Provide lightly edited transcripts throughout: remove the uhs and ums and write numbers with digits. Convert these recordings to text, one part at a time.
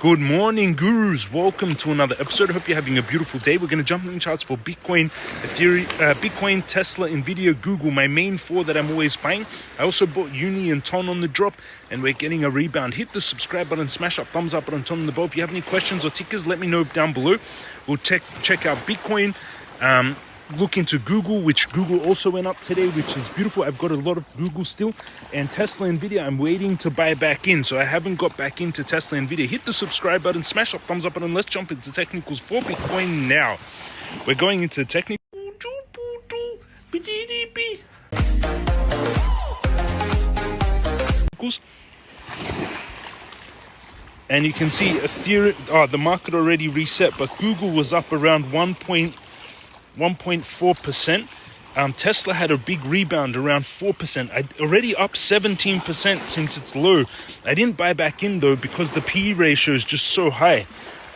Good morning, gurus. Welcome to another episode. I hope you're having a beautiful day. We're going to jump in charts for Bitcoin, Ethereum, Bitcoin, Tesla, Nvidia, Google, my main four that I'm always buying. I also bought Uni and Ton on the drop, and we're getting a rebound. Hit the subscribe button, smash up, thumbs up button, Ton on the bell. If you have any questions or tickers, let me know down below. We'll check out Bitcoin. Look into Google, which Google also went up today, which is beautiful. I've got a lot of Google still. And Tesla, Nvidia, I'm waiting to buy back in. So I haven't got back into Tesla, Nvidia. Hit the subscribe button, smash up, thumbs up button. Let's jump into technicals for Bitcoin now. We're going into technicals. And you can see Ethereum, the market already reset, but Google was up around 1.4%. Tesla had a big rebound around 4%. Already up 17% since its low. I didn't buy back in though because the PE ratio is just so high.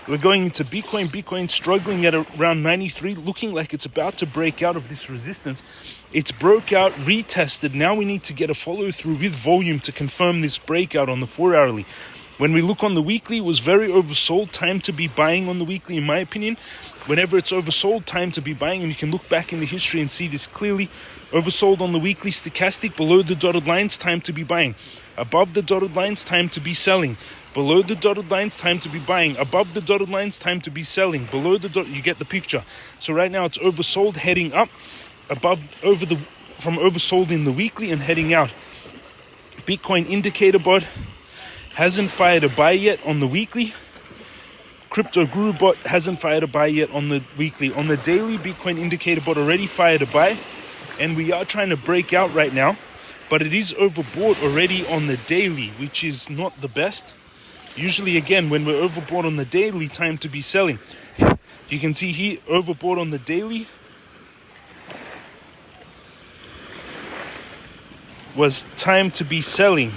We're going into Bitcoin. Bitcoin struggling at around 93, looking like it's about to break out of this resistance. It's broke out, retested. Now we need to get a follow through with volume to confirm this breakout on the 4-hourly. When we look on the weekly, it was very oversold. Time to be buying on the weekly, in my opinion. Whenever it's oversold, time to be buying. And you can look back in the history and see this clearly. Oversold on the weekly, stochastic. Below the dotted lines, time to be buying. Above the dotted lines, time to be selling. Below the dotted lines, time to be buying. Above the dotted lines, time to be selling. Below the you get the picture. So right now it's oversold, heading up. From oversold in the weekly and heading out. Bitcoin indicator bot hasn't fired a buy yet on the weekly. Crypto Guru bot hasn't fired a buy yet on the weekly. On the daily, Bitcoin indicator bot already fired a buy, and we are trying to break out right now, but it is overbought already on the daily, which is not the best. Usually, again, when we're overbought on the daily, time to be selling. You can see here, overbought on the daily was time to be selling.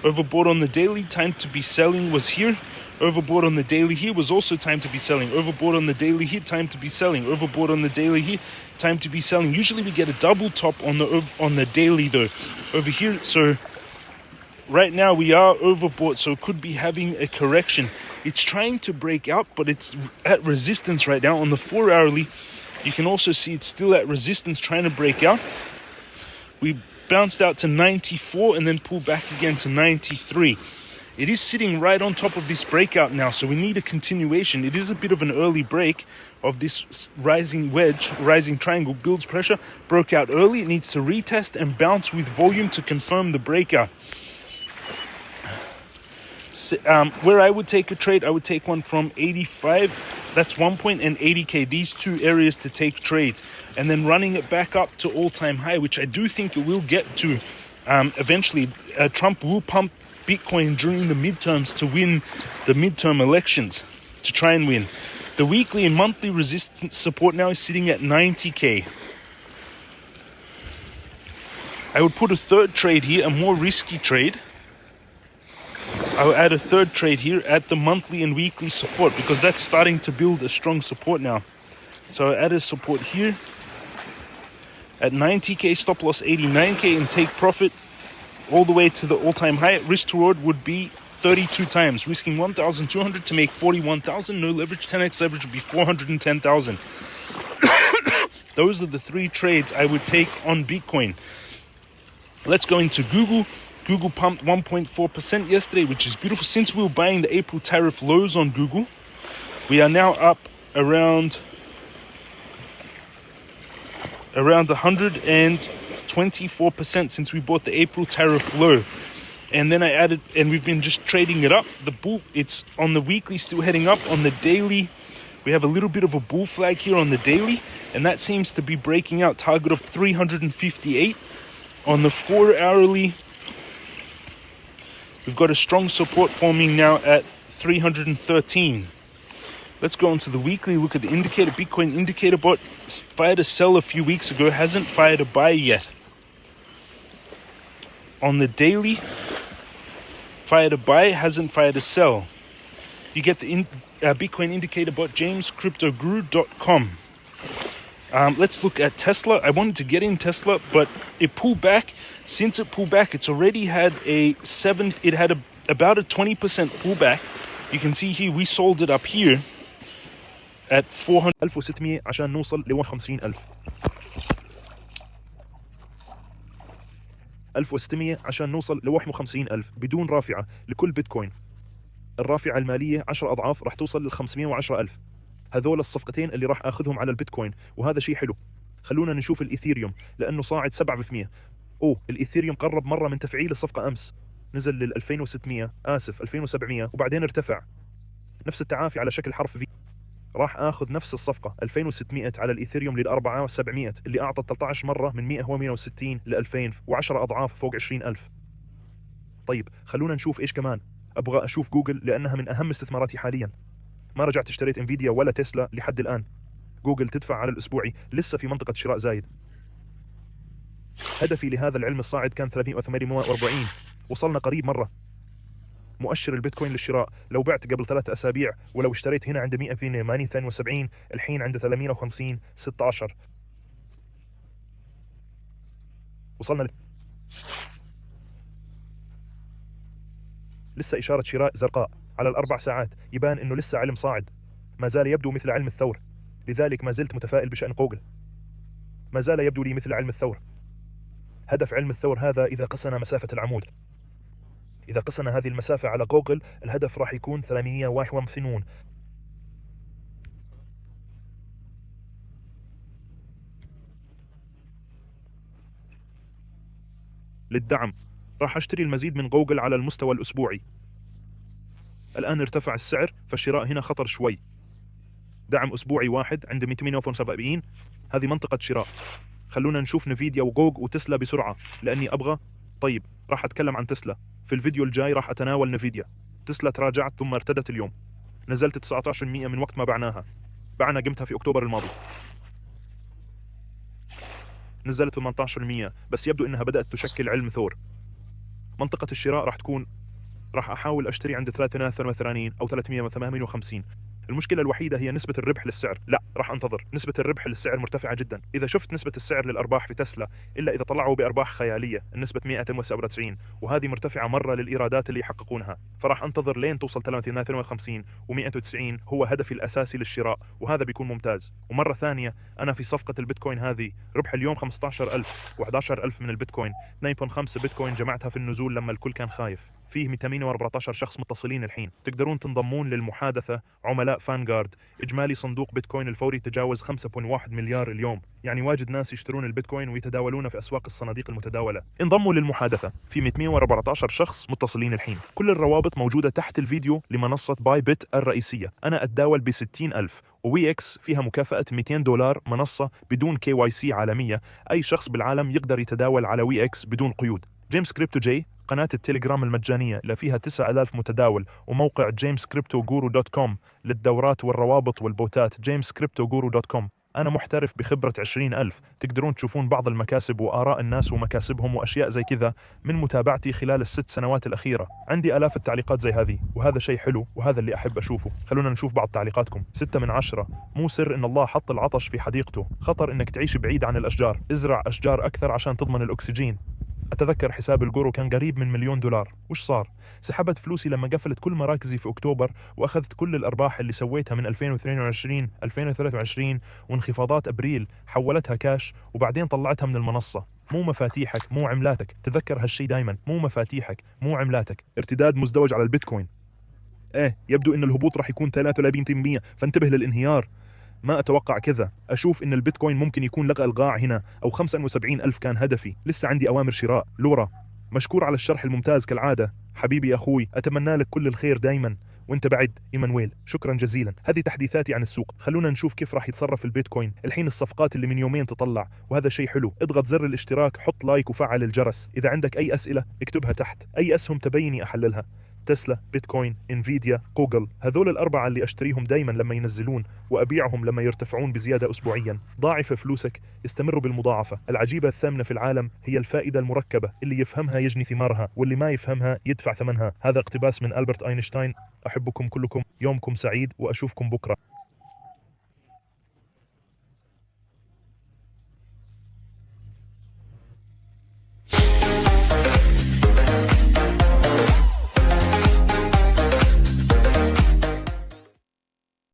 Overbought on the daily, time to be selling was here. Overbought on the daily here was also time to be selling. Overbought on the daily here, time to be selling. Overbought on the daily here, time to be selling. Usually we get a double top on the daily though. Over here, so right now we are overbought, so it could be having a correction. It's trying to break out, but it's at resistance right now. On the 4-hourly, you can also see it's still at resistance, trying to break out. We bounced out to 94 and then pulled back again to 93. It is sitting right on top of this breakout now, so we need a continuation. It is a bit of an early break of this rising wedge, rising triangle, builds pressure, broke out early. It needs to retest and bounce with volume to confirm the breakout. Where I would take a trade, I would take one from 85. That's 1 point and 80k, these two areas to take trades, and then running it back up to all-time high, which I do think it will get to eventually. Trump will pump Bitcoin during the midterms to win the midterm elections, to try and win. The weekly and monthly resistance support now is sitting at 90k. I would put a third trade here, a more risky trade. I'll add a third trade here at the monthly and weekly support, because that's starting to build a strong support now. So I'll add a support here at 90k, stop loss 89k, and take profit all the way to the all-time high. Risk to reward would be 32 times, risking 1,200 to make 41,000. No leverage, 10x leverage would be 410,000. Those are the three trades I would take on Bitcoin. Let's go into Google. Google pumped 1.4% yesterday, which is beautiful. Since we were buying the April tariff lows on Google, we are now up around 124% since we bought the April tariff low. And then I added, and we've been just trading it up. The bull, it's on the weekly still heading up. On the daily, we have a little bit of a bull flag here on the daily, and that seems to be breaking out. Target of 358. On the 4-hourly, we've got a strong support forming now at 313. Let's go on to the weekly, look at the indicator. Bitcoin indicator bot fired a sell a few weeks ago, hasn't fired a buy yet. On the daily, fired a buy, hasn't fired a sell. You get the Bitcoin indicator bot, jamescryptoguru.com. Let's look at Tesla. I wanted to get in Tesla, but it pulled back. Since it pulled back, it's already had about a 20% pullback You can see here we sold it up here at 400 1600 عشان نوصل ل 51000. 1600 عشان نوصل ل 51000 بدون رافعة لكل بيتكوين. الرافعة المالية 10 أضعاف راح توصل ل 510000. هذول الصفقتين اللي راح آخذهم على البيتكوين، وهذا شيء حلو. خلونا نشوف الإيثيريوم لأنه صاعد 7%. الإيثيريوم قرب مرة من تفعيل الصفقة أمس، نزل لل 2700 وبعدين ارتفع. نفس التعافي على شكل حرف في. راح آخذ نفس الصفقة 2600 على الإيثيريوم لل 4700 اللي أعطت 13 مرة من 100 هو 160 ل 2000 و10 أضعاف فوق 20000. طيب خلونا نشوف إيش كمان. أبغى أشوف جوجل لأنها من أهم استثماراتي حاليا. ما رجعت اشتريت انفيديا ولا تسلا لحد الآن. جوجل تدفع على الأسبوعي لسه في منطقة شراء زايد. هدفي لهذا العلم الصاعد كان 348، وصلنا قريب مرة. مؤشر البيتكوين للشراء لو بعت قبل 3 أسابيع ولو اشتريت هنا عند 172 الحين عند 350 16. وصلنا لسه إشارة شراء زرقاء على ال4 ساعات، يبان إنه لسه علم صاعد، ما زال يبدو مثل علم الثور. لذلك ما زلت متفائل بشأن جوجل. ما زال يبدو لي مثل علم الثور. هدف علم الثور هذا إذا قسنا مسافة العمود، إذا قسنا هذه المسافة على جوجل الهدف راح يكون 351. للدعم راح أشتري المزيد من جوجل على المستوى الأسبوعي. الآن ارتفع السعر فالشراء هنا خطر شوي. دعم أسبوعي واحد عند 178، هذه منطقة شراء. خلونا نشوف نفيديا وجوج وتسلا بسرعة لأني أبغى. طيب راح أتكلم عن تسلا في الفيديو الجاي. راح أتناول نفيديا. تسلا تراجعت ثم ارتدت اليوم، نزلت 19% من وقت ما بعناها. بعنا قيمتها في أكتوبر الماضي، نزلت 18%، بس يبدو أنها بدأت تشكل علم ثور. منطقة الشراء راح أحاول أشتري عند 383 أو 358. المشكلة الوحيدة هي نسبة الربح للسعر. لا، راح أنتظر. نسبة الربح للسعر مرتفعة جدا. إذا شفت نسبة السعر للأرباح في تسلا، إلا إذا طلعوا بأرباح خيالية، النسبة 197، وهذه مرتفعة مرة للإيرادات اللي يحققونها. فراح أنتظر لين توصل 352 و190. هو هدفي الأساسي للشراء، وهذا بيكون ممتاز. ومرة ثانية أنا في صفقة البيتكوين هذه ربح اليوم 15000 و11000 من البيتكوين. 2.5 بيتكوين جمعتها في النزول لما الكل كان خايف. فيه 214 شخص متصلين الحين. تقدرون تنضمون للمحادثة عملاء فانغارد. إجمالي صندوق بيتكوين الفوري تجاوز 5.1 مليار اليوم، يعني واجد ناس يشترون البيتكوين ويتداولون في أسواق الصناديق المتداولة. انضموا للمحادثة، في 214 شخص متصلين الحين. كل الروابط موجودة تحت الفيديو لمنصة بايبيت الرئيسية. أنا أتداول ب60,000، وويكس فيها مكافأة $200، منصة بدون KYC عالمية. أي شخص بالعالم يقدر يتداول على ويكس بدون قيود. جيمس كريبتو جي، قناة التليجرام المجانية اللي فيها 9000 متداول، وموقع jameskryptoguru.com للدورات والروابط والبوتات jameskryptoguru.com. أنا محترف بخبرة 20,000. تقدرون تشوفون بعض المكاسب وآراء الناس ومكاسبهم وأشياء زي كذا من متابعتي خلال ال6 سنوات الأخيرة. عندي آلاف التعليقات زي هذه، وهذا شيء حلو، وهذا اللي أحب أشوفه. خلونا نشوف بعض تعليقاتكم. 6 من 10. مو سر إن الله حط العطش في حديقته. خطر إنك تعيش بعيد عن الأشجار. ازرع أشجار أكثر عشان تضمن الأكسجين. أتذكر حساب الجورو كان قريب من $1,000,000. وش صار؟ سحبت فلوسي لما قفلت كل مراكزي في أكتوبر، وأخذت كل الأرباح اللي سويتها من 2022 2023 وانخفاضات أبريل، حولتها كاش وبعدين طلعتها من المنصة. مو مفاتيحك مو عملاتك. تذكر هالشي دايما، مو مفاتيحك مو عملاتك. ارتداد مزدوج على البيتكوين. يبدو إن الهبوط راح يكون 33%، فانتبه للانهيار. ما أتوقع كذا. أشوف إن البيتكوين ممكن يكون لقى القاع هنا، أو 75,000 كان هدفي. لسه عندي أوامر شراء. لورا، مشكور على الشرح الممتاز كالعادة حبيبي يا أخوي. أتمنى لك كل الخير دايما. وانت بعد إيمانويل، شكرا جزيلا. هذه تحديثاتي عن السوق. خلونا نشوف كيف راح يتصرف البيتكوين. الحين الصفقات اللي من يومين تطلع، وهذا شيء حلو. اضغط زر الاشتراك، حط لايك وفعل الجرس. إذا عندك أي أسئلة اكتبها تحت. أي أسهم تبيني أحللها. تسلا، بيتكوين، انفيديا، جوجل، هذول الأربعة اللي أشتريهم دايما لما ينزلون، وأبيعهم لما يرتفعون بزيادة أسبوعيا. ضاعف فلوسك، استمروا بالمضاعفة. العجيبة الثامنة في العالم هي الفائدة المركبة، اللي يفهمها يجني ثمارها، واللي ما يفهمها يدفع ثمنها. هذا اقتباس من ألبرت أينشتاين. أحبكم كلكم، يومكم سعيد، وأشوفكم بكرة.